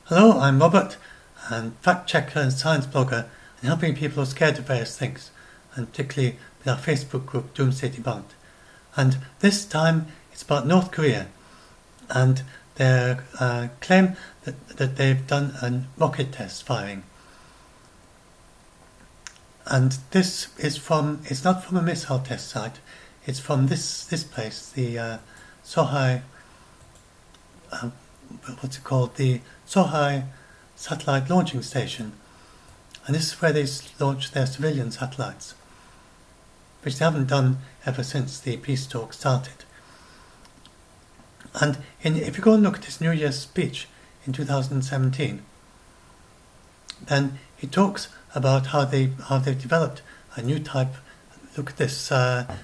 Hello, I'm Robert, and fact checker and science blogger, and helping people who are scared of various things, and particularly with our Facebook group Doomsday Debunked. And this time it's about North Korea and their claim that they've done a rocket test firing. And this is it's not from a missile test site, it's from this place, the Sohae, the Sohae Satellite Launching Station. And this is where they launch their civilian satellites, which they haven't done ever since the peace talks started. And if you go and look at his New Year's speech in 2017, then he talks about how they've developed a new type. Look at this,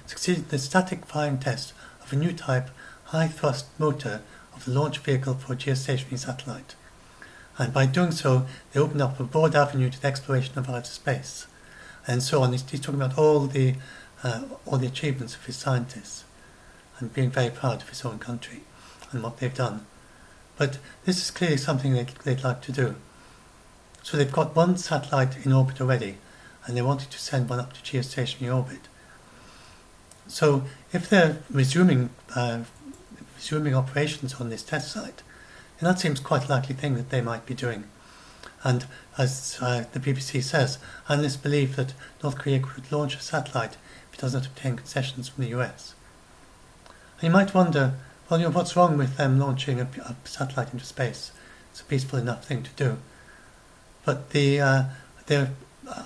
succeeded in the static firing test of a new type high thrust motor of the launch vehicle for a geostationary satellite. And by doing so, they opened up a broad avenue to the exploration of outer space, and so on. He's talking about all the achievements of his scientists, and being very proud of his own country and what they've done. But this is clearly something they'd like to do. So they've got one satellite in orbit already, and they wanted to send one up to geostationary orbit. So if they're resuming operations on this test site, then that seems quite a likely thing that they might be doing. And as the BBC says, analysts believe that North Korea could launch a satellite if it does not obtain concessions from the US. And you might wonder, well, what's wrong with them launching a satellite into space? It's a peaceful enough thing to do. But they're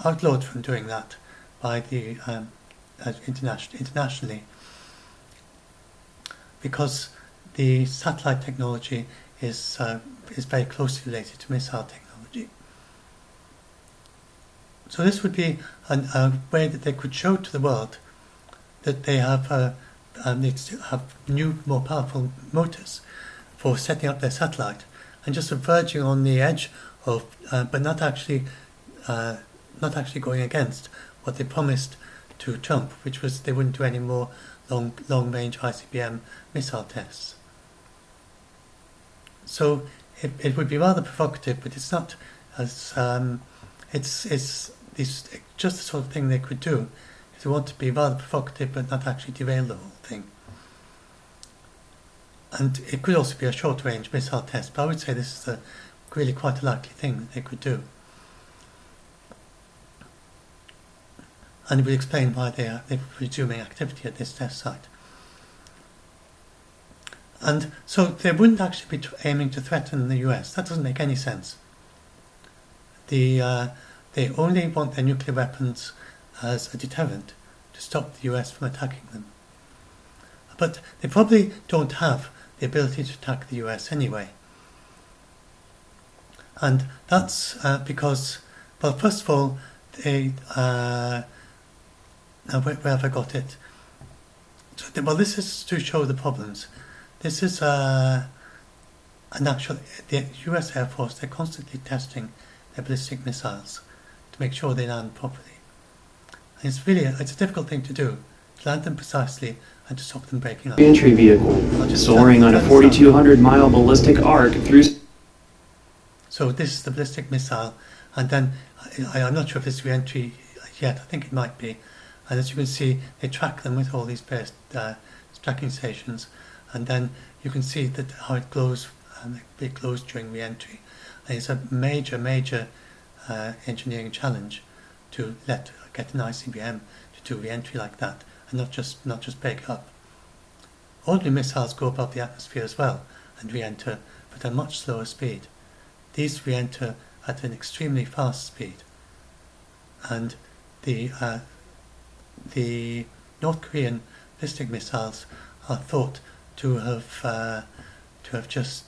outlawed from doing that by the internationally, because the satellite technology is very closely related to missile technology. So this would be a way that they could show to the world that they have new, more powerful motors for setting up their satellite, and just verging on the edge of, but not actually going against what they promised to Trump, which was they wouldn't do any more long-range ICBM missile tests. So it would be rather provocative, but it's not as it's just the sort of thing they could do if they want to be rather provocative but not actually derail the whole thing. And it could also be a short-range missile test, but I would say this is really quite a likely thing that they could do. And it would explain why they're resuming activity at this test site. And so they wouldn't actually be aiming to threaten the US. That doesn't make any sense. They only want their nuclear weapons as a deterrent to stop the US from attacking them. But they probably don't have the ability to attack the US anyway. And that's because, well, first of all, they where have I got it? So this is to show the problems. This is the US Air Force. They're constantly testing their ballistic missiles to make sure they land properly. And it's a difficult thing to do, to land them precisely and to stop them breaking up. Entry vehicle soaring on a 4,200-mile ballistic arc through. So this is the ballistic missile, and then I'm not sure if it's re-entry yet. I think it might be. And as you can see, they track them with all these various tracking stations, and then you can see that how it glows. It glows during re-entry. And it's a major engineering challenge to get an ICBM to do re-entry like that, and not just break up. Ordinary missiles go above the atmosphere as well and re-enter, but at a much slower speed. These re-enter at an extremely fast speed, and the North Korean ballistic missiles are thought to have just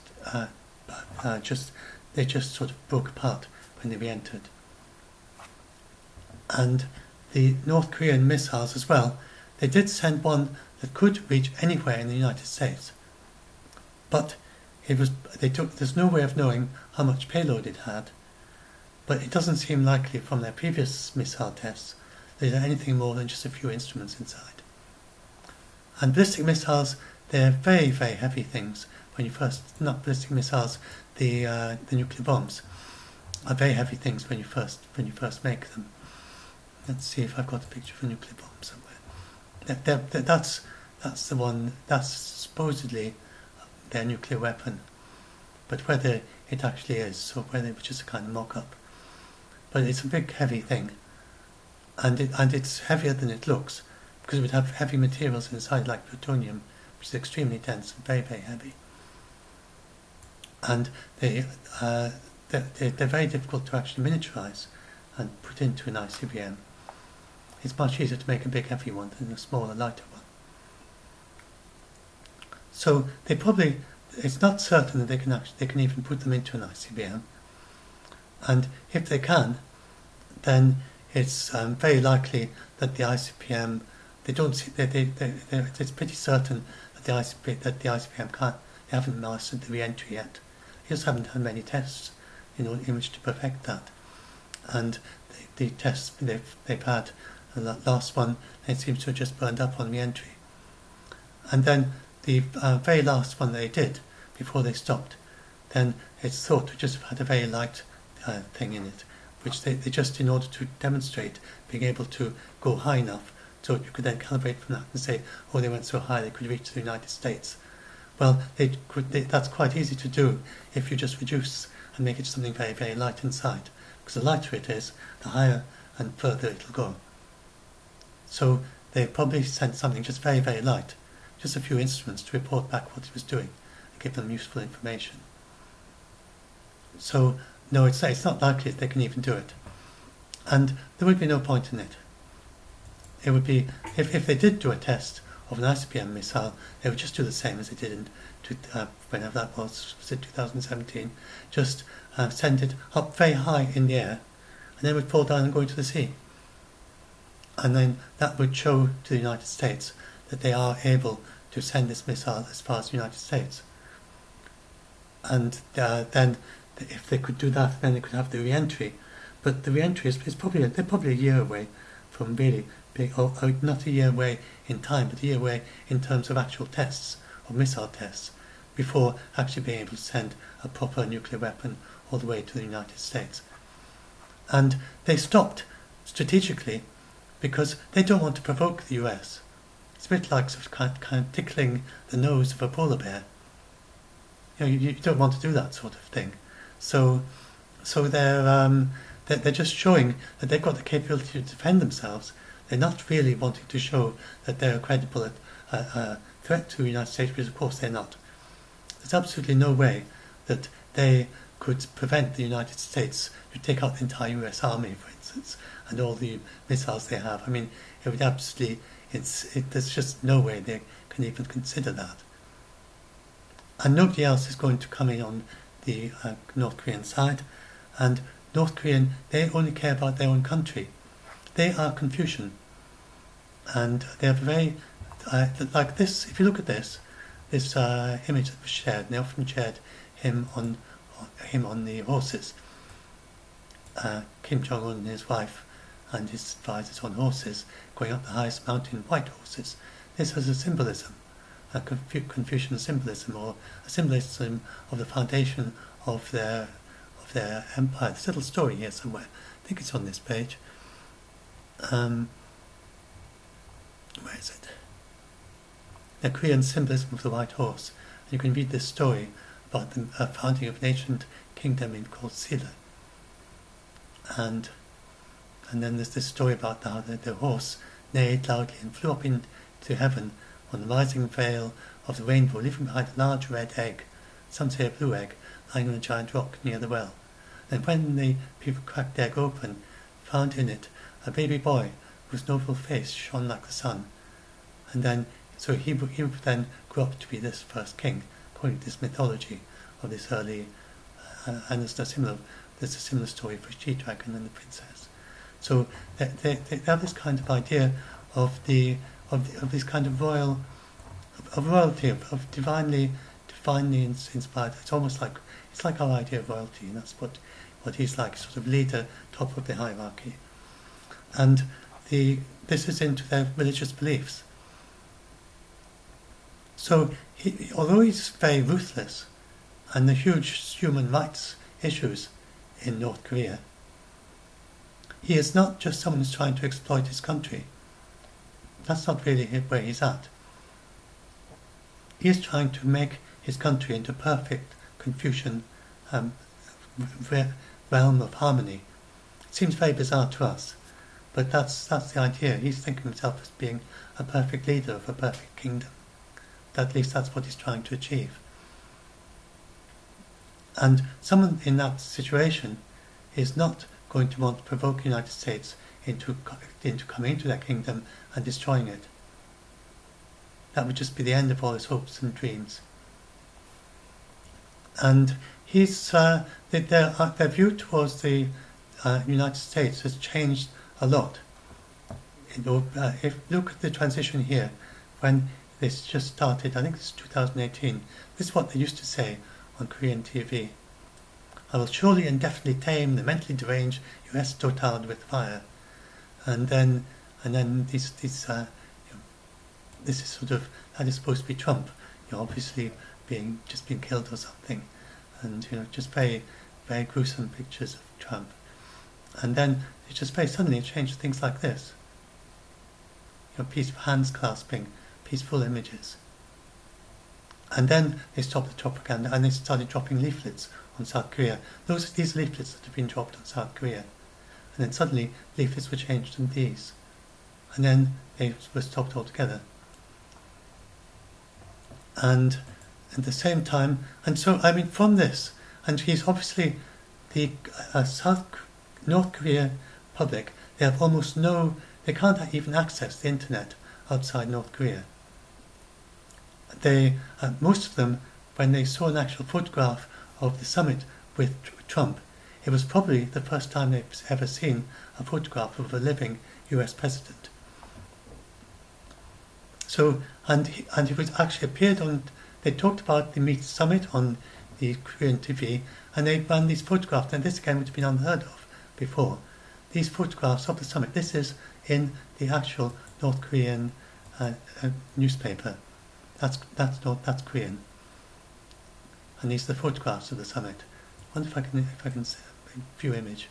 sort of broke apart when they re-entered. And the North Korean missiles as well, they did send one that could reach anywhere in the United States, but there's no way of knowing how much payload it had, but it doesn't seem likely from their previous missile tests that there's anything more than just a few instruments inside. And ballistic missiles, they're very, very heavy things, when you first, not ballistic missiles, the nuclear bombs are very heavy things when you first make them. Let's see if I've got a picture of a nuclear bomb somewhere. That's the one. That's supposedly their nuclear weapon, but whether it actually is, or whether it was just a kind of mock-up. But it's a big, heavy thing, and it's heavier than it looks, because it would have heavy materials inside, like plutonium, which is extremely dense and very, very heavy. And they're very difficult to actually miniaturize and put into an ICBM. It's much easier to make a big, heavy one than a smaller, lighter one. So it's not certain that they can even put them into an ICBM. And if they can, then it's very likely that the ICBM, it's pretty certain that the ICBM can't. They haven't mastered the re-entry yet. They just haven't had many tests in which to perfect that. And the tests they've had, the last one, it seems to have just burned up on re-entry. And then the very last one they did before they stopped, then it's thought to just have had a very light thing in it, which they just, in order to demonstrate being able to go high enough so you could then calibrate from that and say, oh, they went so high they could reach the United States. Well, that's quite easy to do if you just reduce and make it something very, very light inside, because the lighter it is, the higher and further it'll go. So they probably sent something just very, very light, just a few instruments to report back what it was doing and give them useful information. So no, it's not likely that they can even do it. And there would be no point in it. It would be, if they did do a test of an ICBM missile, they would just do the same as they did in whenever that was it 2017, just send it up very high in the air, and then it would fall down and go into the sea. And then that would show to the United States that they are able to send this missile as far as the United States. And then, if they could do that, then they could have the re-entry. But the re-entry is they're probably a year away from really being, or not a year away in time, but a year away in terms of actual tests, or missile tests, before actually being able to send a proper nuclear weapon all the way to the United States. And they stopped strategically because they don't want to provoke the US. It's a bit like sort of kind of tickling the nose of a polar bear. You don't want to do that sort of thing. So they're just showing that they've got the capability to defend themselves. They're not really wanting to show that they're a credible threat to the United States, because of course they're not. There's absolutely no way that they could prevent the United States to take out the entire US Army, for instance, and all the missiles they have. I mean, it would absolutely, there's just no way they can even consider that. And nobody else is going to come in on the North Korean side, and North Korean, they only care about their own country. They are Confucian, and they have a very, like this, if you look at this image that was shared, and they often shared him on the horses, Kim Jong-un and his wife and his advisors on horses, going up the highest mountain, white horses. This has a symbolism, a Confucian symbolism, or a symbolism of the foundation of their empire. There's a little story here somewhere. I think it's on this page. Where is it? The Korean symbolism of the white horse. And you can read this story about the founding of an ancient kingdom called Silla. And then there's this story about how the horse neighed loudly and flew up into heaven on the rising veil of the rainbow, leaving behind a large red egg, some say a blue egg, lying on a giant rock near the well. And when the people cracked the egg open, found in it a baby boy whose noble face shone like the sun. And then, so he then grew up to be this first king, according to this mythology of this early, and there's a similar story for She-Dragon and the princess. So they have this kind of idea of this kind of royalty, of divinely inspired. It's almost like, it's like our idea of royalty, and that's what he's like, sort of leader, top of the hierarchy. And this is into their religious beliefs. So, although he's very ruthless, and the huge human rights issues in North Korea, he is not just someone who's trying to exploit his country. That's not really where he's at. He is trying to make his country into perfect Confucian realm of harmony. It seems very bizarre to us, but that's the idea. He's thinking of himself as being a perfect leader of a perfect kingdom. At least that's what he's trying to achieve. And someone in that situation is not going to want to provoke the United States into coming into their kingdom and destroying it. That would just be the end of all his hopes and dreams. And he's their view towards the United States has changed a lot. If look at the transition here, when this just started, I think it's 2018. This is what they used to say on Korean TV. I will surely and definitely tame the mentally deranged U.S. dotard with fire. And then these this is sort of, that is supposed to be Trump, obviously being killed or something, and just very, very gruesome pictures of Trump. And then it just very suddenly changed to things like this. Peaceful hands clasping, peaceful images. And then they stopped the propaganda and they started dropping leaflets on South Korea. These leaflets that have been dropped on South Korea. And then suddenly leaflets were changed to these. And then they were stopped altogether. And at the same time, and so, I mean, from this, and he's obviously, the North Korea public, they have almost they can't even access the internet outside North Korea. They, most of them, when they saw an actual photograph of the summit with Trump, it was probably the first time they've ever seen a photograph of a living US president. So, and it was actually appeared on, they talked about the summit on the Korean TV, and they ran these photographs, and this again would have been unheard of before. These photographs of the summit, this is in the actual North Korean newspaper. That's Korean. And these are the photographs of the summit. I wonder if I can view image.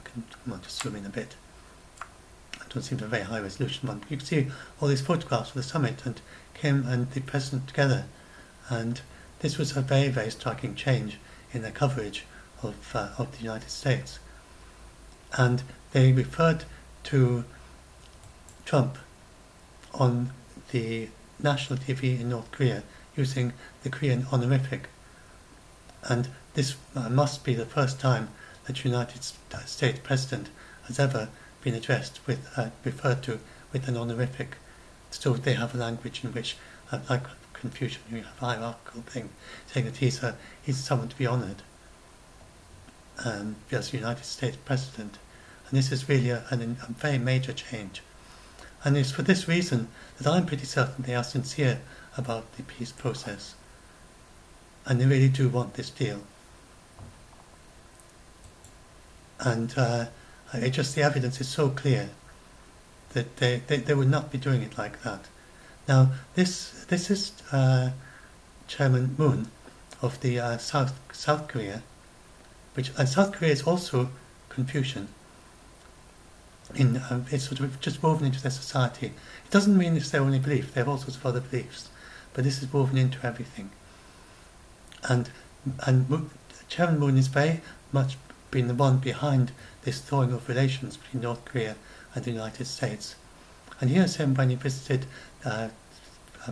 Come on, just zoom in a bit. I don't seem to have a very high resolution one. You can see all these photographs of the summit and Kim and the president together. And this was a very, very striking change in their coverage of the United States. And they referred to Trump on the national TV in North Korea using the Korean honorific. And this must be the first time that United States President has ever been addressed with, referred to with an honorific. So they have a language in which, like Confucian, you have a hierarchical thing, saying that he's someone to be honoured as United States President. And this is really a very major change. And it's for this reason that I'm pretty certain they are sincere about the peace process. And they really do want this deal. And the evidence is so clear that they would not be doing it like that. Now, this is Chairman Moon of the South Korea, and South Korea is also Confucian. It's sort of just woven into their society. It doesn't mean it's their only belief. They have all sorts of other beliefs, but this is woven into everything. And Chairman Moon is very much been the one behind this thawing of relations between North Korea and the United States. And here's him when he visited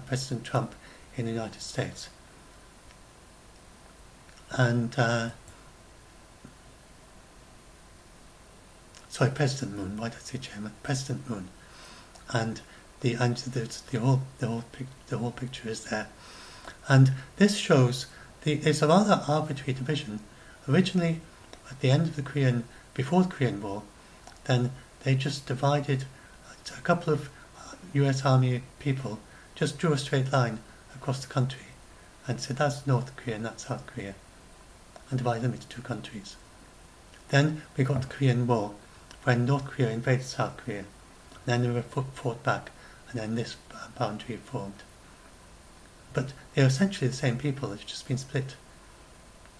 President Trump in the United States. And President Moon. Why did I say Chairman? President Moon. And the whole picture is there. And this shows there's a rather arbitrary division. Originally, at the end of before the Korean War, then they just divided a couple of US Army people, just drew a straight line across the country and said that's North Korea and that's South Korea, and divided them into two countries. Then we got the Korean War, when North Korea invaded South Korea. Then they were fought back, and then this boundary formed. But they're essentially the same people. It's just been split,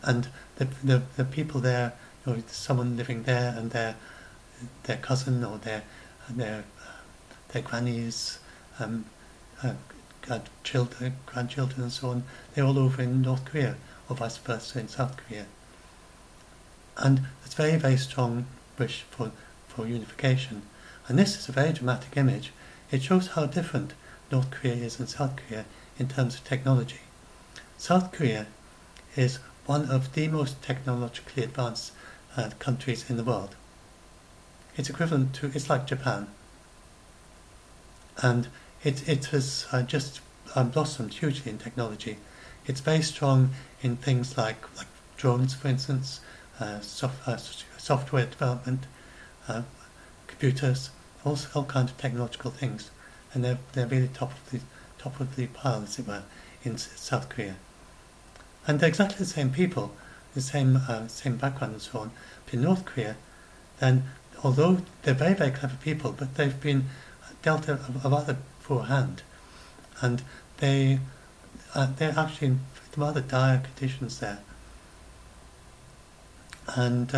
and the people there, someone living there, and their cousin or their grannies, children, grandchildren, and so on. They're all over in North Korea, or vice versa in South Korea. And it's very, very strong wish for unification. And this is a very dramatic image. It shows how different North Korea is and South Korea in terms of technology. South Korea is one of the most technologically advanced countries in the world. It's equivalent to, it's like Japan. And it has just blossomed hugely in technology. It's very strong in things like drones, for instance, software development, computers, all kinds of technological things, and they're really top of the pile, as it were, in South Korea. And they're exactly the same people, the same background and so on. But in North Korea, then, although they're very, very clever people, but they've been dealt a rather poor hand, and they're actually in rather dire conditions there. And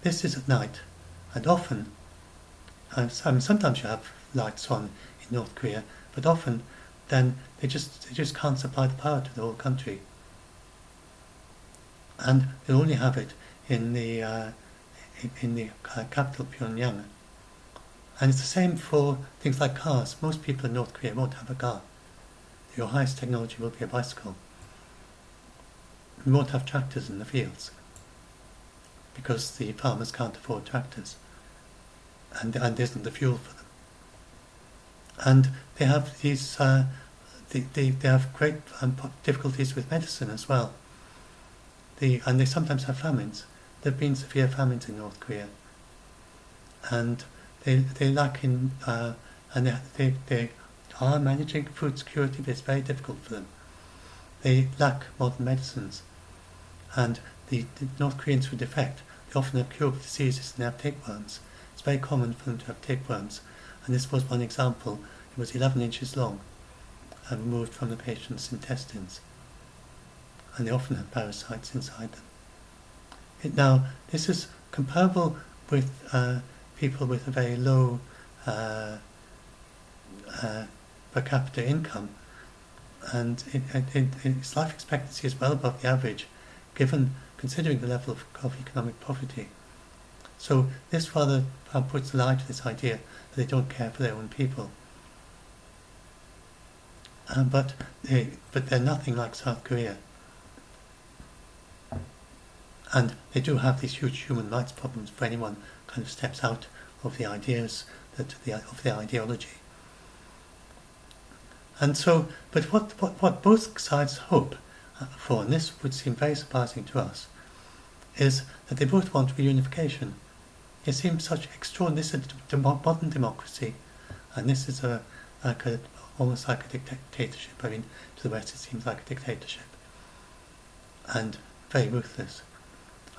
this is at night, and often, sometimes you have lights on in North Korea, but often then they just can't supply the power to the whole country, and they only have it in the capital Pyongyang. And it's the same for things like cars. Most people in North Korea won't have a car. Your highest technology will be a bicycle. You won't have tractors in the fields, because the farmers can't afford tractors, and isn't the fuel for them. And they have these, they have great difficulties with medicine as well. And they sometimes have famines. There have been severe famines in North Korea, and they lack in, and they are managing food security, but it's very difficult for them. They lack modern medicines, and the North Koreans who defect, they often have curable diseases and they have tapeworms. It's very common for them to have tapeworms, and this was one example. It was 11 inches long and removed from the patient's intestines, and they often have parasites inside them. Now, this is comparable with people with a very low per capita income, and its life expectancy is well above the average, considering the level of economic poverty. So this rather puts light to this idea that they don't care for their own people. But they're nothing like South Korea. And they do have these huge human rights problems for anyone kind of steps out of the ideas of their ideology. And so, but what both sides hope for, and this would seem very surprising to us, is that they both want reunification. It seems such extraordinary. This is a modern democracy, and this is almost like a dictatorship. I mean, to the West it seems like a dictatorship, and very ruthless.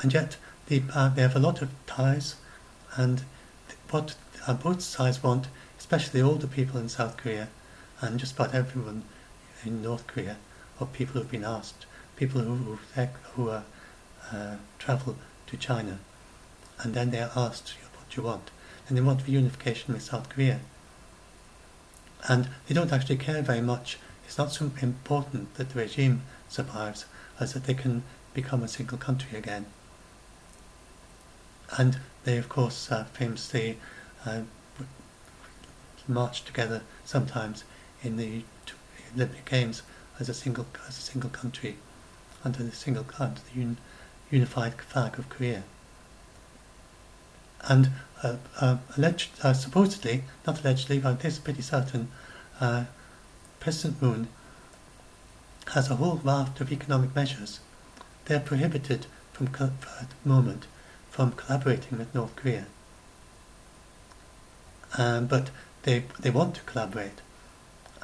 And yet they have a lot of ties, and what both sides want, especially the older people in South Korea, and just about everyone in North Korea, or people who've been asked, people who travel to China, and then they are asked, what do you want? And they want reunification with South Korea. And they don't actually care very much. It's not so important that the regime survives as that they can become a single country again. And they, of course, famously march together sometimes in the Olympic Games as a single country under the unified flag of Korea. And supposedly, not allegedly, but this is pretty certain, President Moon has a whole raft of economic measures. They're prohibited at the moment from collaborating with North Korea. But they want to collaborate,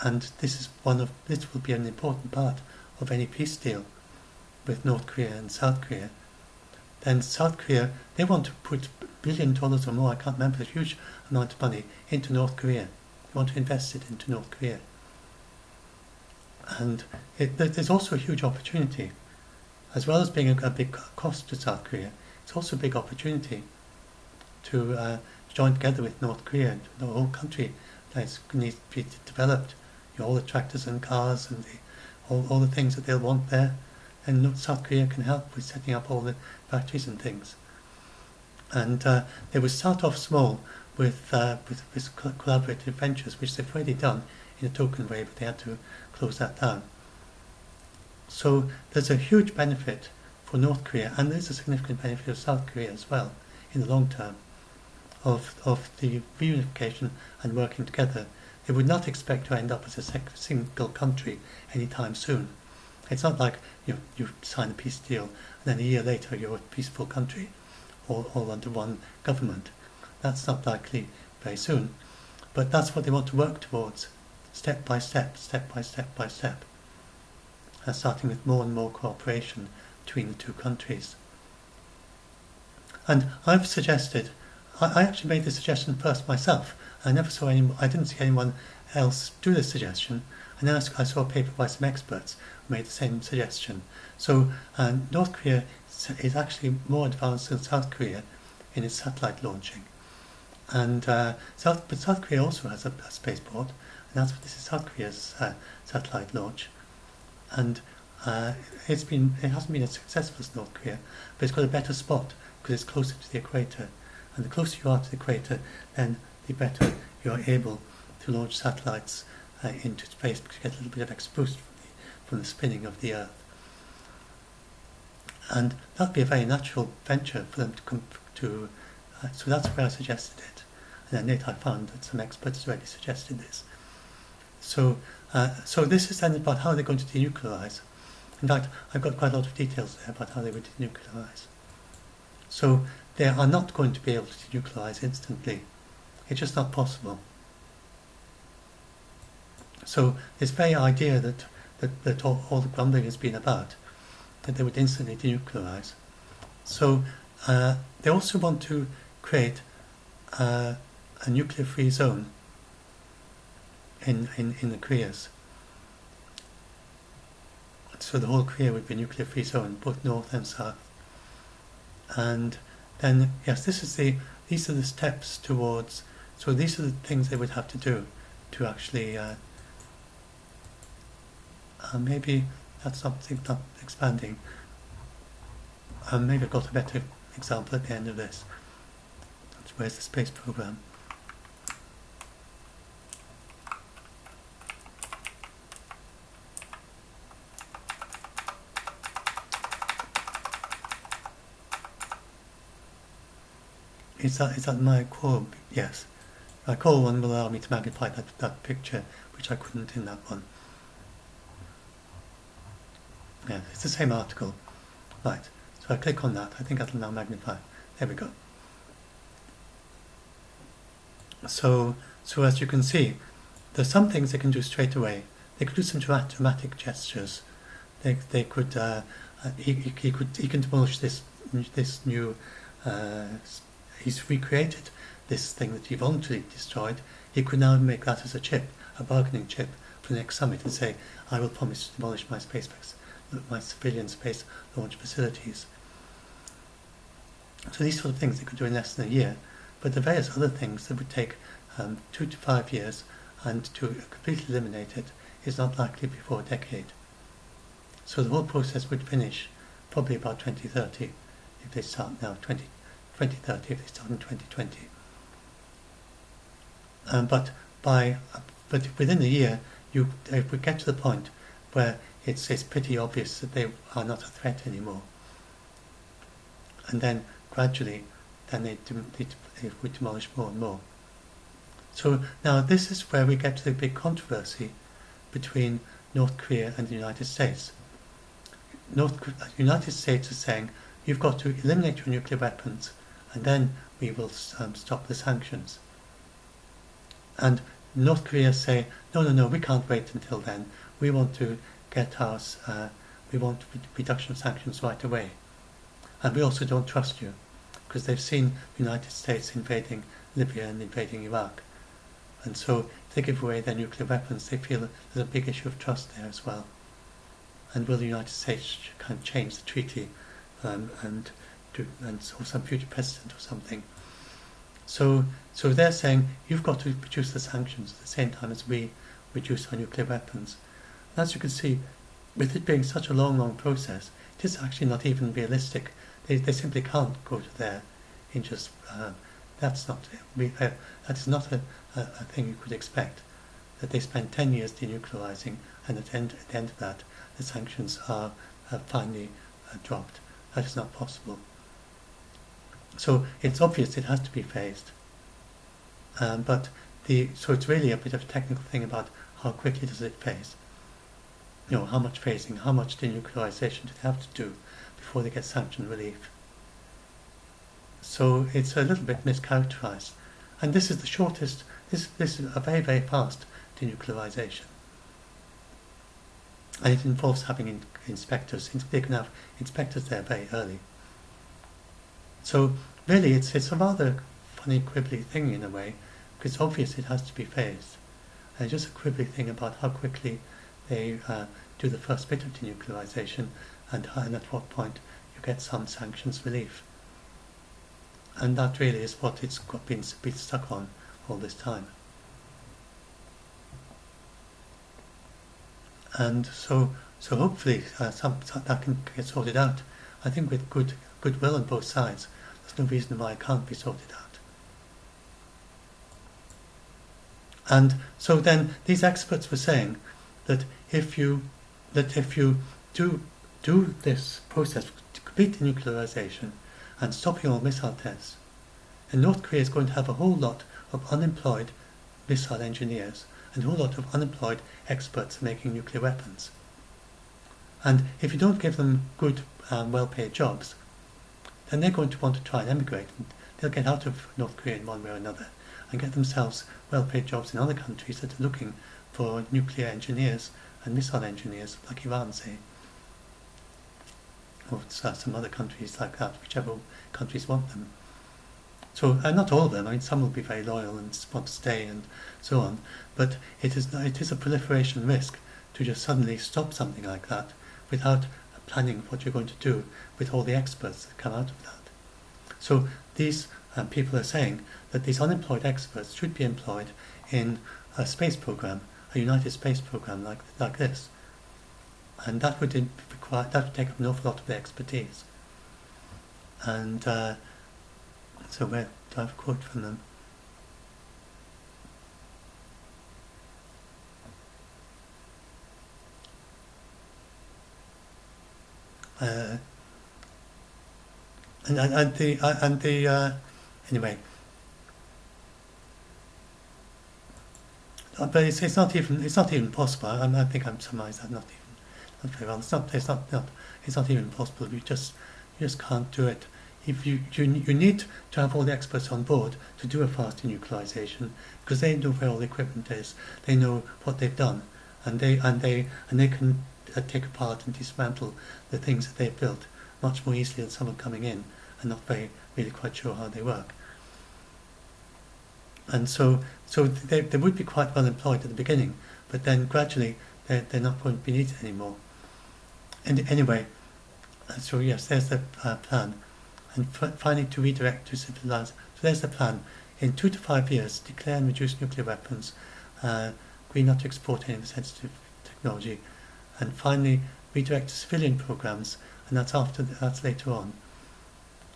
and this will be an important part of any peace deal with North Korea and South Korea. Then South Korea, they want to put $1 billion or more, I can't remember, a huge amount of money into North Korea. They want to invest it into North Korea. And there's also a huge opportunity. As well as being a big cost to South Korea, it's also a big opportunity to join together with North Korea. The whole country needs to be developed. All the tractors and cars and all the things that they'll want there. And South Korea can help with setting up all the factories and things. And they would start off small with collaborative ventures, which they've already done in a token way, but they had to close that down. So there's a huge benefit for North Korea, and there's a significant benefit of South Korea as well in the long term of the reunification and working together. They would not expect to end up as a single country anytime soon. It's not like you sign a peace deal and then a year later you're a peaceful country, all under one government. That's not likely very soon. But that's what they want to work towards, step by step, step by step by step. Starting with more and more cooperation between the two countries. And I've suggested, I actually made this suggestion first myself. I didn't see anyone else do this suggestion, and then I saw a paper by some experts who made the same suggestion. So North Korea is actually more advanced than South Korea in its satellite launching. And South Korea also has a spaceport, and this is South Korea's satellite launch. And it hasn't been as successful as North Korea, but it's got a better spot because it's closer to the equator. And the closer you are to the equator, then the better you are able to launch satellites into space, because you get a little bit of extra boost from the spinning of the Earth. And that would be a very natural venture for them to come to. So that's where I suggested it. And then later I found that some experts already suggested this. So this is then about how they're going to denuclearize. In fact, I've got quite a lot of details there about how they would denuclearize. So they are not going to be able to denuclearize instantly. It's just not possible. So this very idea that all the grumbling has been about, that they would instantly denuclearize. So they also want to create a nuclear-free zone in the Koreas. So the whole Korea would be a nuclear-free zone, both north and south. And then, yes, these are the steps towards. So these are the things they would have to do to actually. Maybe that's something not expanding. Maybe I've got a better example at the end of this. Where's the space program? Is that my core? Yes. My core one will allow me to magnify that picture, which I couldn't in that one. Yeah, it's the same article. Right. So I click on that. I think that'll now magnify. There we go. So as you can see, there's some things they can do straight away. They could do some dramatic gestures. They could he can demolish this new. He's recreated this thing that he voluntarily destroyed. He could now make that as a bargaining chip for the next summit, and say, I will promise to demolish my civilian space launch facilities. So these sort of things they could do in less than a year, but the various other things that would take 2 to 5 years, and to completely eliminate it is not likely before a decade. So the whole process would finish probably about 2030 if they start now, 2030 if they start in 2020. But within a year, if we get to the point where it's pretty obvious that they are not a threat anymore, and then gradually, then they would demolish more and more. So now this is where we get to the big controversy between North Korea and the United States. United States is saying, you've got to eliminate your nuclear weapons, and then we will stop the sanctions. And North Korea say, no, we can't wait until then. We want to get we want reduction of sanctions right away. And we also don't trust you, because they've seen the United States invading Libya and invading Iraq And so if they give away their nuclear weapons, they feel that there's a big issue of trust there as well. And will the United States kind of change the treaty and or some future precedent or something? So they're saying you've got to reduce the sanctions at the same time as we reduce our nuclear weapons. And as you can see, with it being such a long process, it is actually not even realistic. They simply can't go to there in just. That is not a thing you could expect. That they spend 10 years denuclearizing, and at the end of that, the sanctions are finally dropped. That is not possible. So it's obvious it has to be phased. So it's really a bit of a technical thing about how quickly does it phase. How much phasing, how much denuclearization do they have to do before they get sanction relief. So it's a little bit mischaracterized. And this is the shortest, this is a very fast denuclearization. And it involves having inspectors. They can have inspectors there very early. So really it's a rather funny, quibbly thing in a way, because it's obvious it has to be phased. And it's just a quibbly thing about how quickly they do the first bit of denuclearization and at what point you get some sanctions relief. And that really is what it's been stuck on all this time. And so hopefully that can get sorted out. I think with goodwill on both sides, there's no reason why it can't be sorted out. And so then these experts were saying that if you do this process to complete denuclearization and stopping all missile tests, and North Korea is going to have a whole lot of unemployed missile engineers and a whole lot of unemployed experts making nuclear weapons. And if you don't give them good, well-paid jobs, then they're going to want to try and emigrate, and they'll get out of North Korea in one way or another and get themselves well-paid jobs in other countries that are looking for nuclear engineers and missile engineers, like Iran, say, or some other countries like that, whichever countries want them. So, not all of them. I mean, some will be very loyal and want to stay and so on. But it is a proliferation risk to just suddenly stop something like that without planning what you're going to do with all the experts that come out of that. So these people are saying that these unemployed experts should be employed in a space program, a United Space program like this, and that would take up an awful lot of their expertise. And so where do I have a quote from them? Anyway, but it's not even possible. I think I'm summarised that not very well. It's not even possible. You just can't do it. If you need to have all the experts on board to do a fast denuclearization, because they know where all the equipment is, they know what they've done, and they can take apart and dismantle the things that they've built much more easily than someone coming in and not really quite sure how they work. And so they would be quite well employed at the beginning, but then gradually they're not going to be needed anymore. And anyway, so yes, there's the plan. And finally, to redirect to civilize. So there's the plan. In 2 to 5 years, declare and reduce nuclear weapons, agree not to export any sensitive technology, and finally redirect to civilian programs, and that's later on.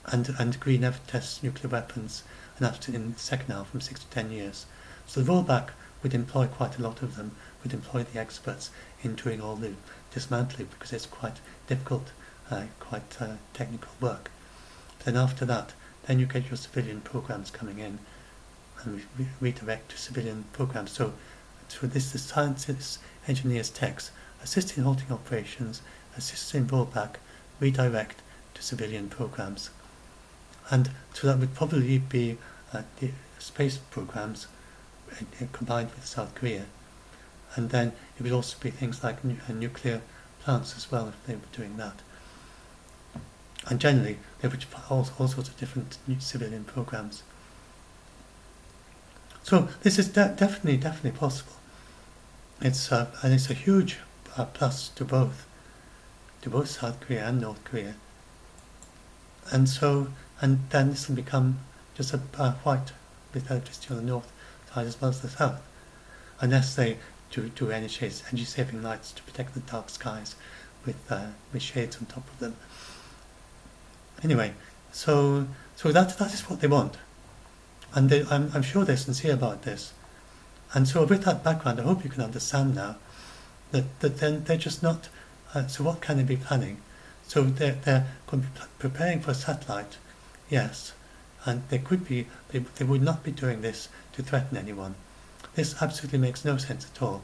And agree never to test nuclear weapons, and that's in the second half from 6 to 10 years. So the rollback would employ quite a lot of them, would employ the experts in doing all the dismantling, because it's quite difficult, quite technical work. Then after that, then you get your civilian programs coming in, and we redirect to civilian programs. So this is scientists, engineers, techs, assist in halting operations, assist in rollback, redirect to civilian programs. And so that would probably be the space programs combined with South Korea. And then it would also be things like nuclear plants as well, if they were doing that. And generally, there would be all sorts of different new civilian programs. So this is definitely possible. It's and it's a huge plus to both South Korea and North Korea. And then this will become just a white with electricity on the north side as well as the south, unless they do energy saving lights to protect the dark skies with shades on top of them. Anyway, so that is what they want, and I'm sure they're sincere about this. And so with that background, I hope you can understand now that then they're just not. So what can they be planning? So they're going to be preparing for a satellite, yes, and they would not be doing this to threaten anyone. This absolutely makes no sense at all.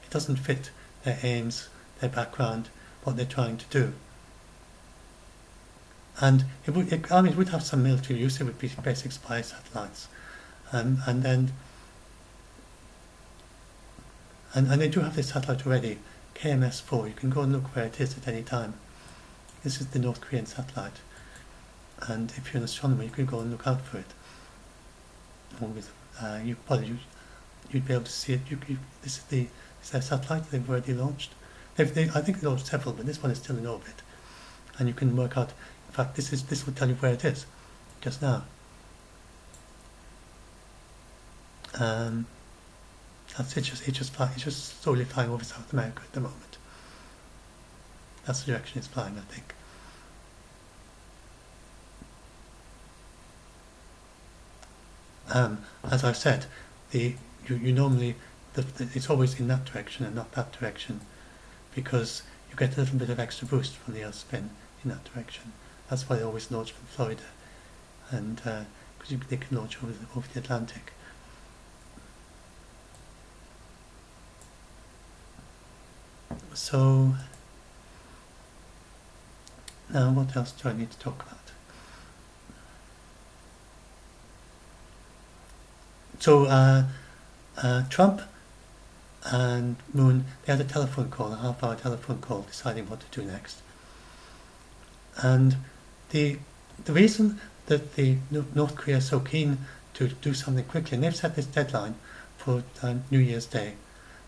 It doesn't fit their aims, their background, what they're trying to do. And it would have some military use. It would be basic spy satellites, and they do have this satellite already, KMS-4. You can go and look where it is at any time. This is the North Korean satellite, and if you're an astronomer, you could go and look out for it. You'd be able to see it. This is their satellite they've already launched. I think they launched several, but this one is still in orbit, and you can work out. In fact, this will tell you where it is, just now. That's it's just slowly flying over South America at the moment. That's the direction it's flying, I think. As I've said, you normally it's always in that direction and not that direction, because you get a little bit of extra boost from the Earth spin in that direction. That's why they always launch from Florida, and because they can launch over the Atlantic. So now, what else do I need to talk about? So Trump and Moon, they had a telephone call, a half-hour telephone call, deciding what to do next. And the reason that the North Korea is so keen to do something quickly, and they've set this deadline for New Year's Day.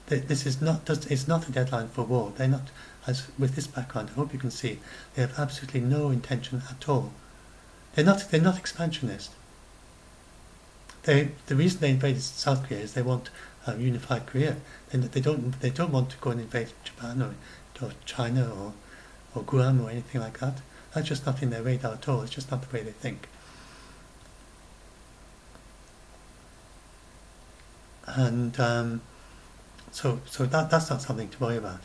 This is not a deadline for war. They're not, as with this background, I hope you can see, they have absolutely no intention at all. They're not expansionist. The reason they invaded South Korea is they want unified Korea. They don't want to go and invade Japan or China or Guam or anything like that. That's just not in their radar at all. It's just not the way they think. And so that's not something to worry about.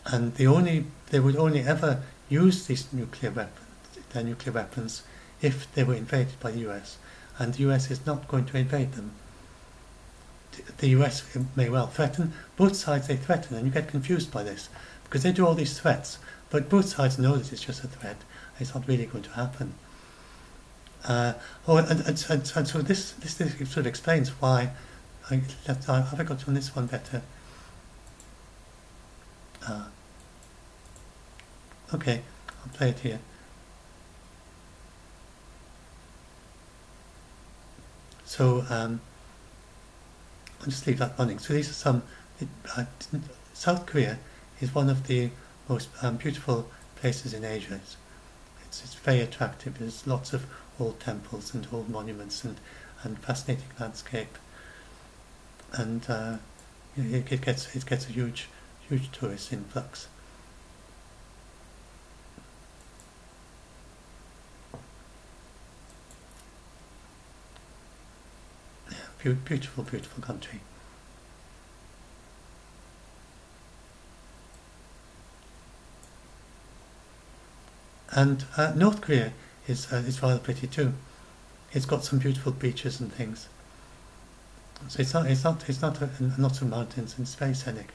And they would only ever use these nuclear weapons if they were invaded by the US. And the US is not going to invade them. The US may well threaten. Both sides they threaten, and you get confused by this, because they do all these threats, but both sides know that it's just a threat. It's not really going to happen. And so this sort of explains why. Have I got on this one better? Okay, I'll play it here. So I'll just leave that running. So these are some. South Korea is one of the most beautiful places in Asia. It's very attractive. There's lots of old temples and old monuments and fascinating landscape. And it gets a huge tourist influx. Beautiful country. And North Korea is rather pretty too. It's got some beautiful beaches and things. So it's not lots of mountains, and it's very scenic.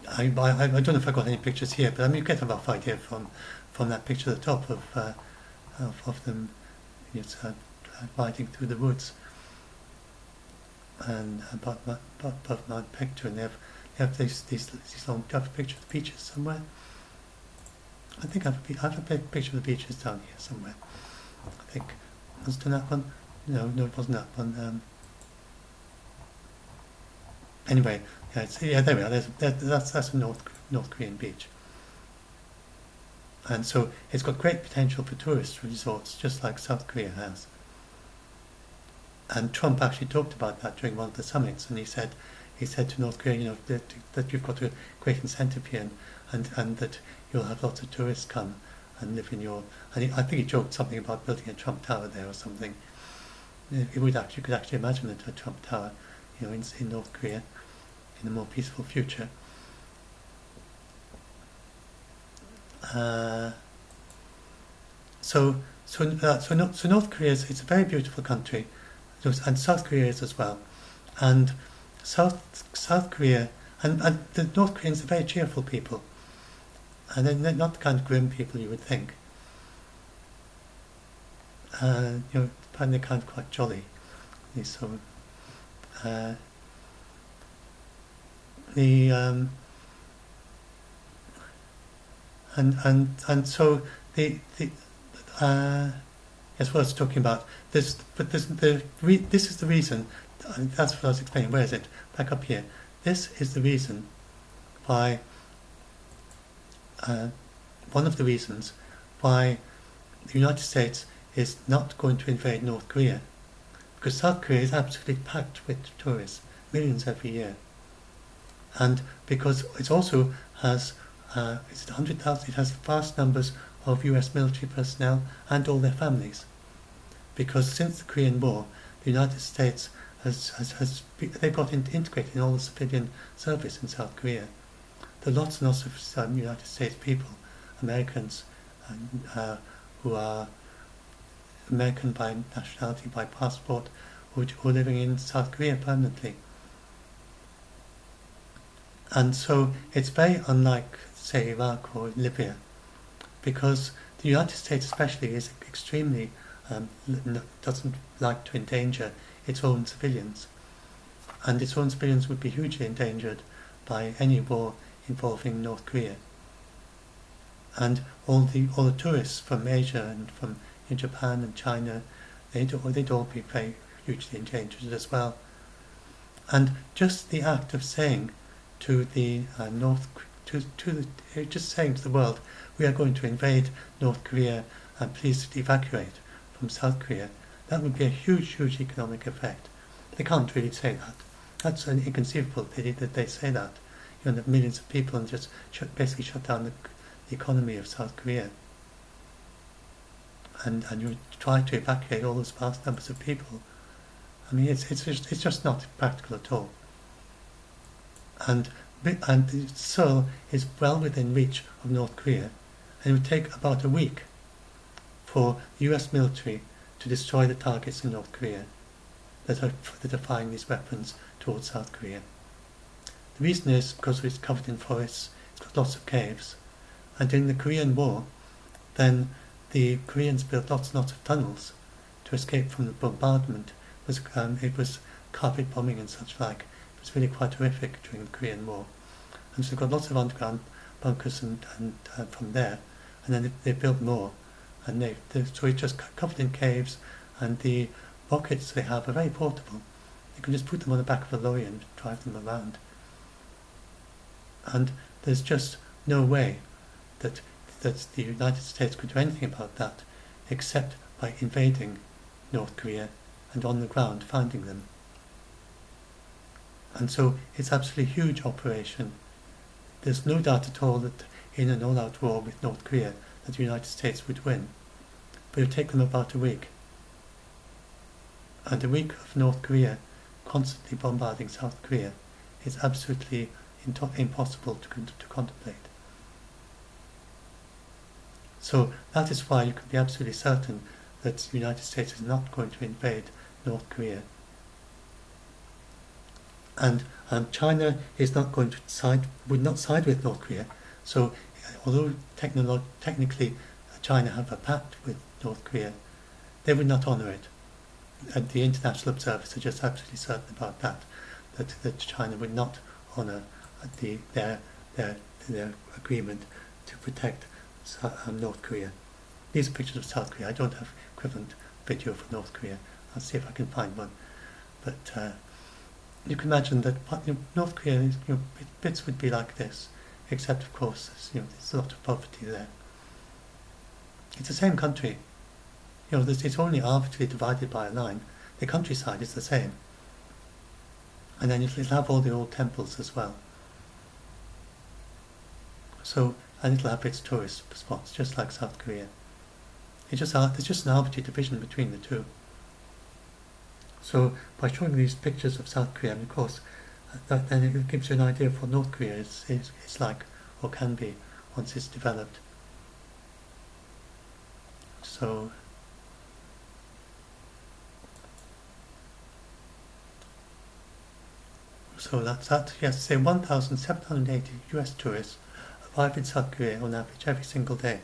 I don't know if I got any pictures here, but I mean you get a rough idea from that picture at the top of them. It's riding through the woods and above Mount Picture, and they have these long. Do you have a picture of the beaches somewhere? I think I have a picture of the beaches down here somewhere. I think let's do that one. no, it wasn't that one. Anyway, there we are. That's a North Korean beach, and so it's got great potential for tourist resorts, just like South Korea has. And Trump actually talked about that during one of the summits, and he said to North Korea, that you've got a great incentive here, and that you'll have lots of tourists come and live in your. And I think he joked something about building a Trump Tower there or something. You could actually imagine a Trump Tower, in North Korea, in a more peaceful future. So North Korea it's a very beautiful country, and South Korea is as well, and South Korea and the North Koreans are very cheerful people, and they're not the kind of grim people you would think. Apparently they're kind of quite jolly. So and so yes, what I was talking about this, but this is the reason. That's what I was explaining. Where is it? Back up here. This is the reason why. One of the reasons why the United States is not going to invade North Korea, because South Korea is absolutely packed with tourists, millions every year, and because it also has 100,000. It has vast numbers of U.S. military personnel and all their families, because since the Korean War, the United States they've got integrated in all the civilian service in South Korea. There are lots and lots of United States people, Americans, who are American by nationality, by passport, who are living in South Korea permanently. And so it's very unlike, say, Iraq or Libya, because the United States especially is extremely, doesn't like to endanger its own civilians. And its own civilians would be hugely endangered by any war involving North Korea. And all the tourists from Asia and from Japan and China, they'd all be very hugely endangered as well. And just the act of saying to the just saying to the world, we are going to invade North Korea and please evacuate from South Korea, that would be a huge economic effect. They can't really say that. That's inconceivable that they say that. The millions of people and just basically shut down the economy of South Korea. And you try to evacuate all those vast numbers of people. I mean, it's just not practical at all. And Seoul is well within reach of North Korea, and it would take about a week for the US military to destroy the targets in North Korea that are firing these weapons towards South Korea. The reason is because it's covered in forests, it's got lots of caves, and during the Korean War, then the Koreans built lots and lots of tunnels to escape from the bombardment. It was carpet bombing and such like. It was really quite horrific during the Korean War. And so they've got lots of underground bunkers and from there, and then they built more. And so it's just covered in caves, and the rockets they have are very portable. You can just put them on the back of a lorry and drive them around. And there's just no way that the United States could do anything about that except by invading North Korea and on the ground finding them. And so it's absolutely a huge operation. There's no doubt at all that in an all-out war with North Korea that the United States would win. But it would take them about a week. And a week of North Korea constantly bombarding South Korea is absolutely impossible to contemplate. So that is why you can be absolutely certain that the United States is not going to invade North Korea. And China is not going to would not side with North Korea. So although technically China have a pact with North Korea, they would not honour it. And the international observers are just absolutely certain about that China would not honour their agreement to protect North Korea. These are pictures of South Korea. I don't have equivalent video for North Korea. I'll see if I can find one. But you can imagine that North Korea, bits would be like this, except of course there's a lot of poverty there. It's the same country. It's only arbitrarily divided by a line. The countryside is the same. And then it'll have all the old temples as well. So, and it'll have its tourist spots, just like South Korea. There's just an arbitrary division between the two. So, by showing these pictures of South Korea, and of course, then it gives you an idea of what North Korea is like, or can be, once it's developed. So that's that. Yes, say 1,780 US tourists arrive in South Korea on average every single day.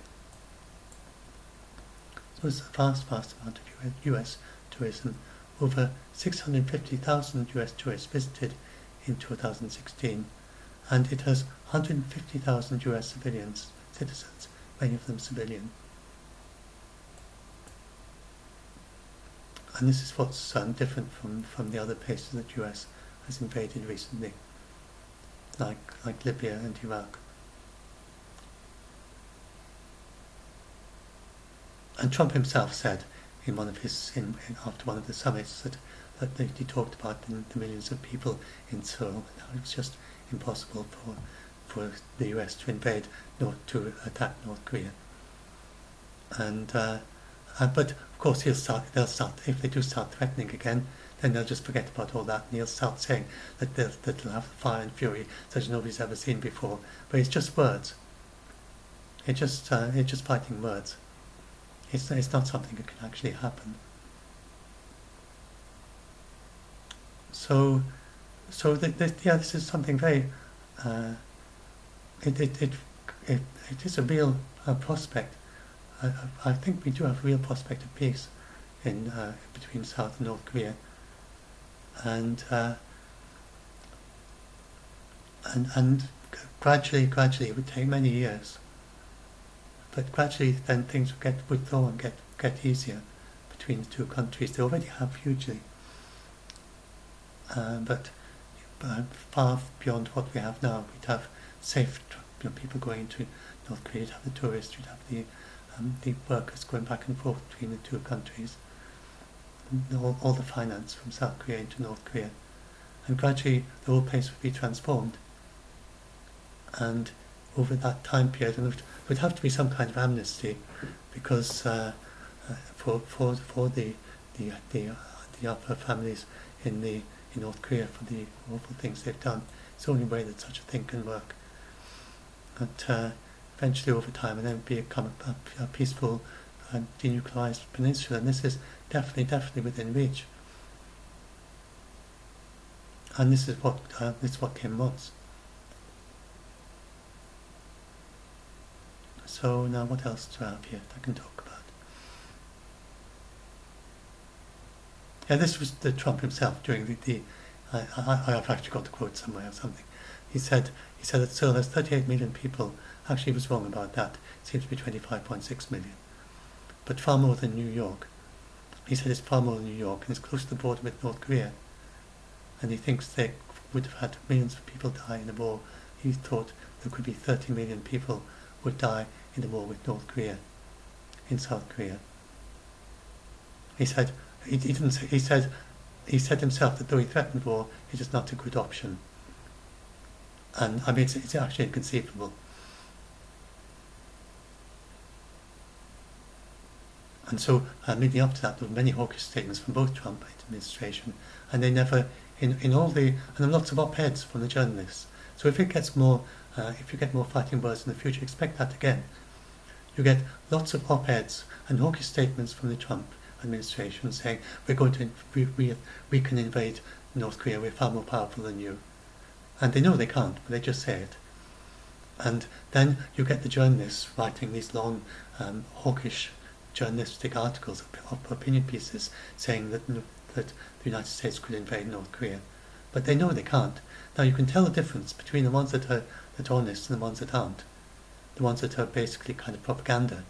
So it's a vast amount of US tourism. Over 650,000 US tourists visited in 2016, and it has 150,000 US citizens, many of them civilian. And this is what's different from the other places that the US has invaded recently, like Libya and Iraq. And Trump himself said in one of his after one of the summits that he talked about the millions of people in Seoul, and how it was just impossible for the US to to attack North Korea. And but of course they'll start, if they do start threatening again, then they'll just forget about all that, and he'll start saying that they'll have fire and fury such as nobody's ever seen before. But it's just words. It's just fighting words. It's not something that can actually happen. So this is something very. It is a real prospect. I think we do have a real prospect of peace in between South and North Korea, and gradually it would take many years, but gradually then things would thaw and get easier between the two countries. They already have hugely, but far beyond what we have now. We'd have safe people going to North Korea. You'd have the tourists. You'd have the workers going back and forth between the two countries. All the finance from South Korea into North Korea, and gradually the whole place would be transformed. And over that time period, and it would have to be some kind of amnesty, because for the upper families in North Korea for the awful things they've done. It's the only way that such a thing can work. But eventually, over time, and then become a peaceful, denuclearized peninsula, and this is definitely within reach. And this is what Kim wants. So now, what else do I have here that I can talk about? Yeah, this was the Trump himself during I've actually got the quote somewhere or something. He said that Seoul has 38 million people. Actually, he was wrong about that. It seems to be 25.6 million. But far more than New York. He said it's far more than New York, and it's close to the border with North Korea. And he thinks they would have had millions of people die in the war. He thought there could be 30 million people would die in the war with North Korea, in South Korea. He said he said himself that though he threatened war, it is not a good option. And I mean, it's actually inconceivable. And so, leading up to that, there were many hawkish statements from both Trump administration, and they never, in all the, and there are lots of op-eds from the journalists. So if it gets more, if you get more fighting words in the future, expect that again. You get lots of op-eds and hawkish statements from the Trump administration saying we're going to, we can invade North Korea, we're far more powerful than you. And they know they can't, but they just say it. And then you get the journalists writing these long, hawkish journalistic articles of opinion pieces saying that the United States could invade North Korea. But they know they can't. Now you can tell the difference between the ones that are honest and the ones that aren't. The ones that are basically kind of propaganda.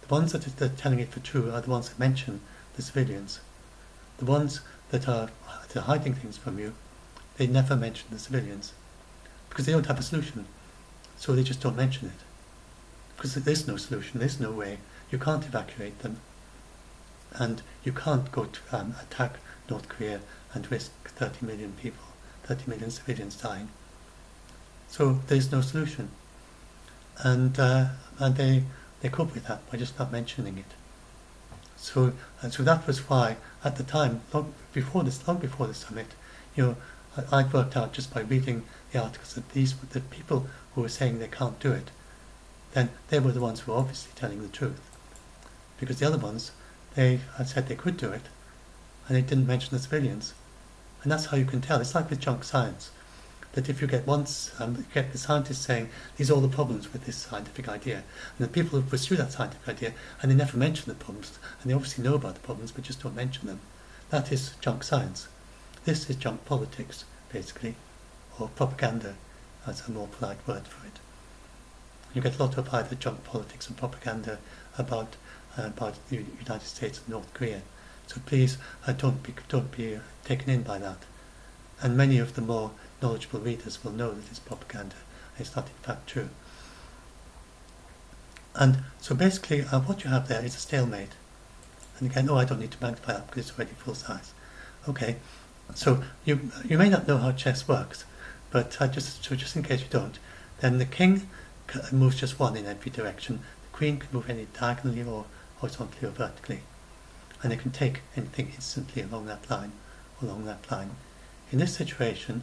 The ones that are telling it for true are the ones that mention the civilians. the ones that are hiding things from you, they never mention the civilians because they don't have a solution. So they just don't mention it because there's no solution, there's no way. You can't evacuate them, and you can't go to attack North Korea and risk 30 million people, 30 million civilians dying. So there's no solution, and they cope with that by just not mentioning it. So that was why at the time, long before the summit, I'd worked out just by reading the articles that the people who were saying they can't do it, then they were the ones who were obviously telling the truth, because the other ones, they had said they could do it, and they didn't mention the civilians, and that's how you can tell. It's like with junk science, that if you get the scientists saying these are all the problems with this scientific idea, and the people who pursue that scientific idea and they never mention the problems, and they obviously know about the problems but just don't mention them, that is junk science. This is junk politics, basically, or propaganda, as a more polite word for it. You get a lot of either junk politics and propaganda about the United States and North Korea. So please don't be taken in by that. And many of the more knowledgeable readers will know that it's propaganda and it's not in fact true. And so basically what you have there is a stalemate. And again, I don't need to magnify that because it's already full size. Okay, so you may not know how chess works, but just in case you don't, then the king moves just one in every direction. The queen can move any diagonally or horizontally or vertically, and they can take anything instantly along that line. In this situation,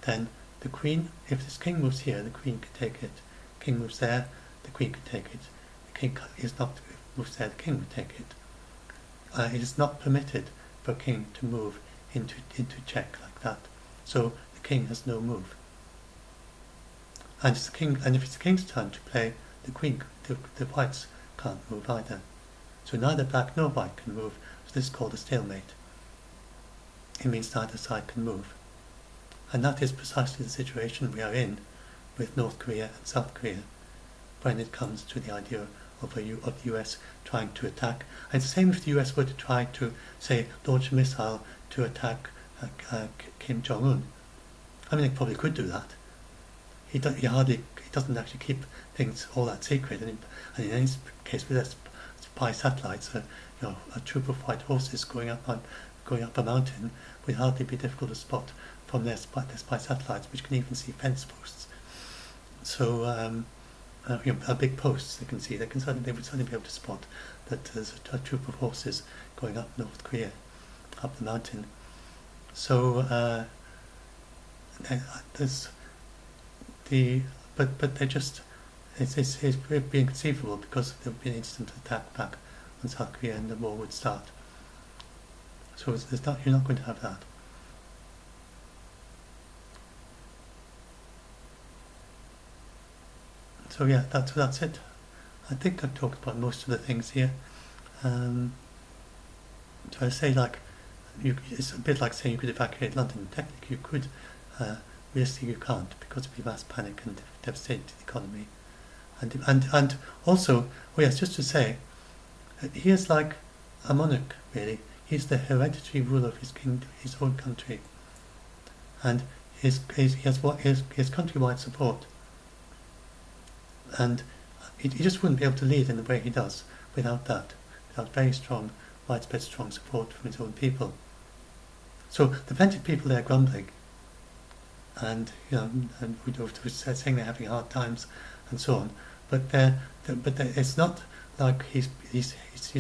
then the queen, if this king moves here, the queen can take it. King moves there, the queen can take it. The king moves there, the king will take it. It is not permitted for a king to move into check like that. So the king has no move. And if it's the king's turn to play, the whites can't move either. So neither black nor white can move. So this is called a stalemate. It means neither side can move. And that is precisely the situation we are in with North Korea and South Korea when it comes to the idea of the US trying to attack. And it's the same if the US were to try to, say, launch a missile to attack Kim Jong-un. I mean, they probably could do that. He doesn't actually keep things all that secret. And in any case, with their spy satellites, a troop of white horses going up a mountain would hardly be difficult to spot from their spy satellites, which can even see fence posts. So, big posts they can see. They would certainly be able to spot that there's a troop of horses going up North Korea, up the mountain. So but they're just it's being conceivable because there would be an instant attack back on South Korea and the war would start. So you're not going to have that. So yeah, that's it. I think I've talked about most of the things here. So I say, it's a bit like saying you could evacuate London. Technically you could, realistically you can't, because of the mass panic and devastation to the economy. And also, just to say, he is like a monarch, really. He's the hereditary ruler of his own country, and he has countrywide support, and he just wouldn't be able to lead in the way he does without very strong, widespread strong support from his own people. So there are plenty of people there grumbling, and who are saying they're having hard times and so on, but it's not like he's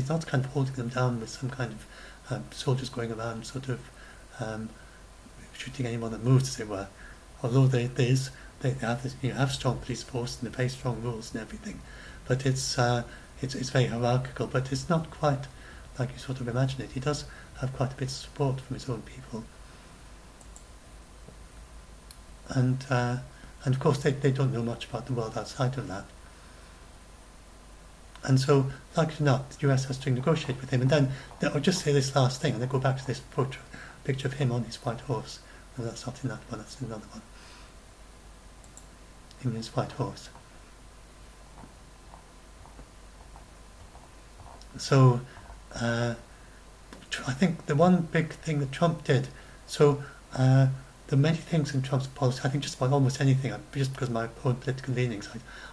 not kind of holding them down with some kind of soldiers going around sort of shooting anyone that moves, as it were. Although they have strong police force and they very strong rules and everything, but it's very hierarchical. But it's not quite like you sort of imagine it. He does have quite a bit of support from his own people, and of course they don't know much about the world outside of that. And so, like or not, the US has to negotiate with him. And then, I'll just say this last thing, and then go back to this picture of him on his white horse. No, that's not in that one, that's in another one. Him on his white horse. So, I think the one big thing that Trump did, so there are many things in Trump's policy, I think just about almost anything, just because of my own political leanings,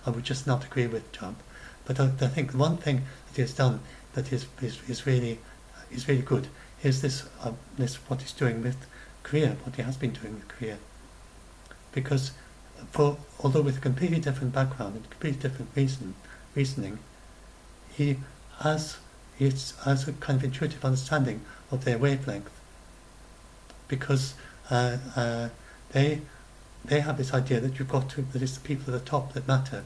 I would just not agree with Trump. But I think the one thing that he has done that is really good is this what he's doing with Korea, what he has been doing with Korea. Because although with a completely different background and completely different reasoning, he has a kind of intuitive understanding of their wavelength. Because they have this idea that that it's the people at the top that matter.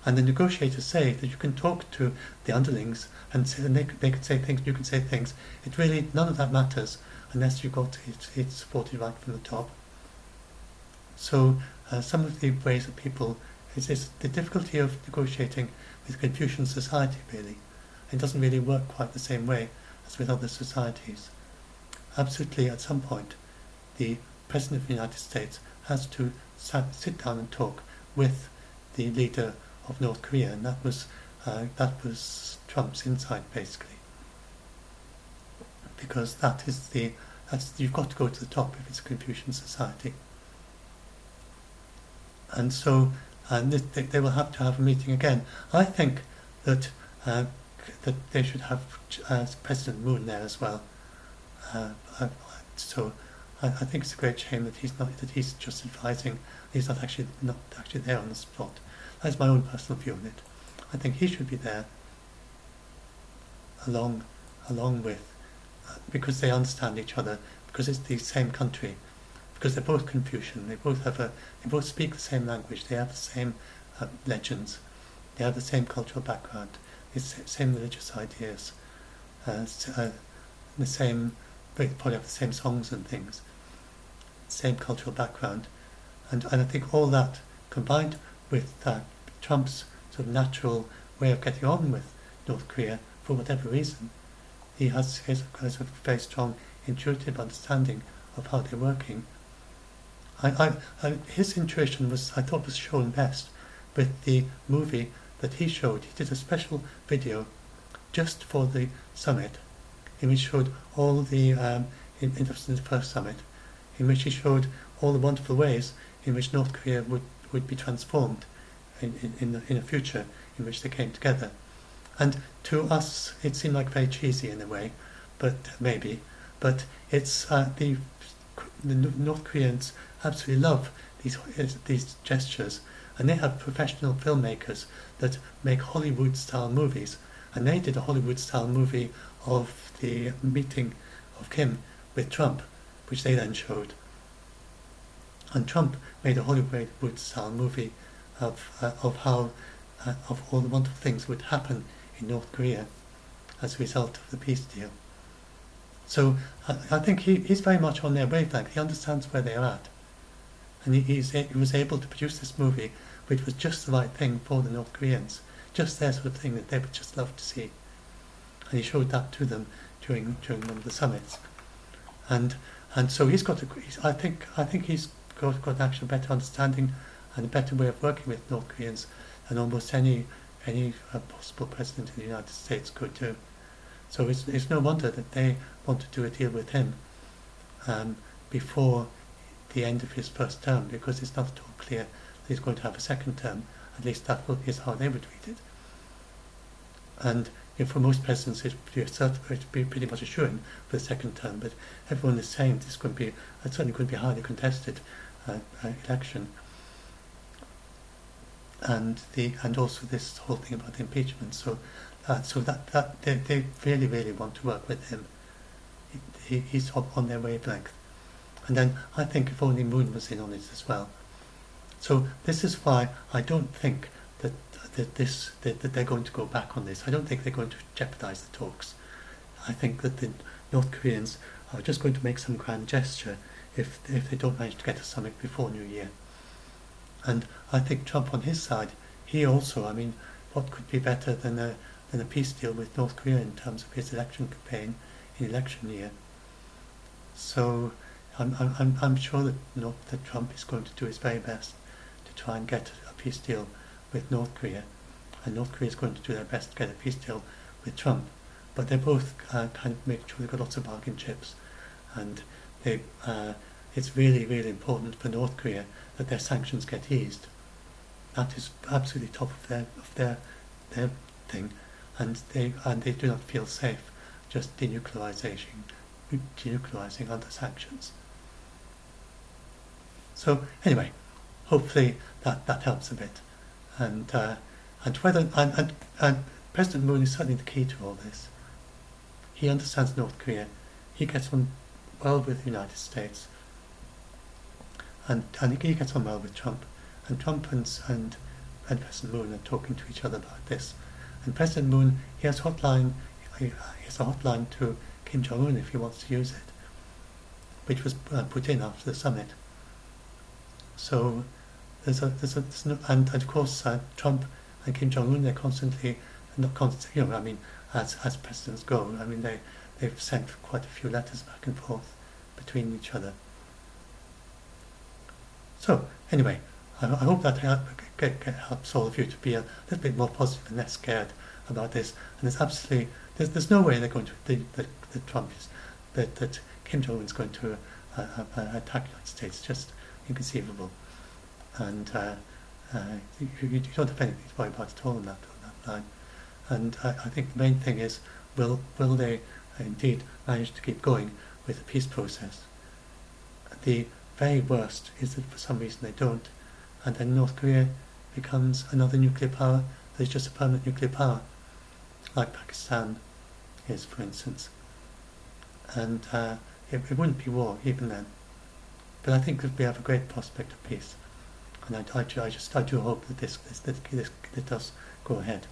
And the negotiators say that you can talk to the underlings and they can say things, you can say things. It really, none of that matters unless it's supported right from the top. So some of the ways that people, it's the difficulty of negotiating with Confucian society really. It doesn't really work quite the same way as with other societies. Absolutely, at some point, the President of the United States has to sit down and talk with the leader of North Korea, and that was Trump's insight basically, because that's you've got to go to the top if it's a Confucian society, and so they will have to have a meeting again. I think that they should have President Moon there as well. So I think it's a great shame that he's just advising. He's not actually there on the spot. That's my own personal view on it. I think he should be there along with because they understand each other, because it's the same country, because they're both Confucian. They both speak the same language. They have the same legends. They have the same cultural background. The same religious ideas. They probably have the same songs and things. Same cultural background, and I think all that combined with Trump's sort of natural way of getting on with North Korea, for whatever reason, he has a very strong intuitive understanding of how they're working. His intuition I thought was shown best with the movie that he showed. He did a special video just for the summit, in which showed all the in the first summit, in which he showed all the wonderful ways in which North Korea would be transformed in a future in which they came together. And to us, it seemed like very cheesy in a way, but it's the North Koreans absolutely love these gestures, and they have professional filmmakers that make Hollywood-style movies, and they did a Hollywood-style movie of the meeting of Kim with Trump, which they then showed. And Trump made a Hollywood-style movie of how all the wonderful things would happen in North Korea as a result of the peace deal. So I think he's very much on their wavelength. He understands where they're at, and he was able to produce this movie, which was just the right thing for the North Koreans, just their sort of thing that they would just love to see. And he showed that to them during one of the summits, and so I think he's got actually a better understanding and a better way of working with North Koreans than almost any possible president in the United States could do. So it's no wonder that they want to do a deal with him before the end of his first term, because it's not at all clear that he's going to have a second term. At least that is how they would read it. And for most presidents, it'd be pretty much assuring for the second term. But everyone is saying it's certainly going to be a highly contested election. And also this whole thing about the impeachment. So that they really want to work with him. He's on their wavelength. And then I think if only Moon was in on it as well. So this is why I don't think that they're going to go back on this. I don't think they're going to jeopardize the talks. I think that the North Koreans are just going to make some grand gesture if they don't manage to get a summit before New Year. And I think Trump on his side, he also, what could be better than a peace deal with North Korea in terms of his election campaign in election year? So I'm sure that Trump is going to do his very best to try and get a peace deal with North Korea, and North Korea is going to do their best to get a peace deal with Trump. but they both kind of make sure they've got lots of bargain chips, and it's really, really important for North Korea that their sanctions get eased. That is absolutely top of their thing, and they do not feel safe just denuclearizing under sanctions. So anyway, hopefully that helps a bit, and President Moon is certainly the key to all this. He understands North Korea. He gets on well with the United States, and he gets on well with Trump. And Trump and President Moon are talking to each other about this. And President Moon, he has a hotline to Kim Jong-un if he wants to use it, which was put in after the summit. So there's no, and of course Trump and Kim Jong-un, they're constantly, not constantly, I mean, as presidents go, I mean they've sent quite a few letters back and forth between each other. So anyway, I hope that helps all of you to be a little bit more positive and less scared about this. And there's no way they're going to that Kim Jong Un is going to attack the United States. Just inconceivable. And you don't have anything to worry about at all on that line. And I think the main thing is, will they indeed manage to keep going with the peace process? The very worst is that for some reason they don't, and then North Korea becomes another nuclear power that is just a permanent nuclear power, like Pakistan is, for instance. And it wouldn't be war even then. But I think that we have a great prospect of peace, and I do hope that this does go ahead.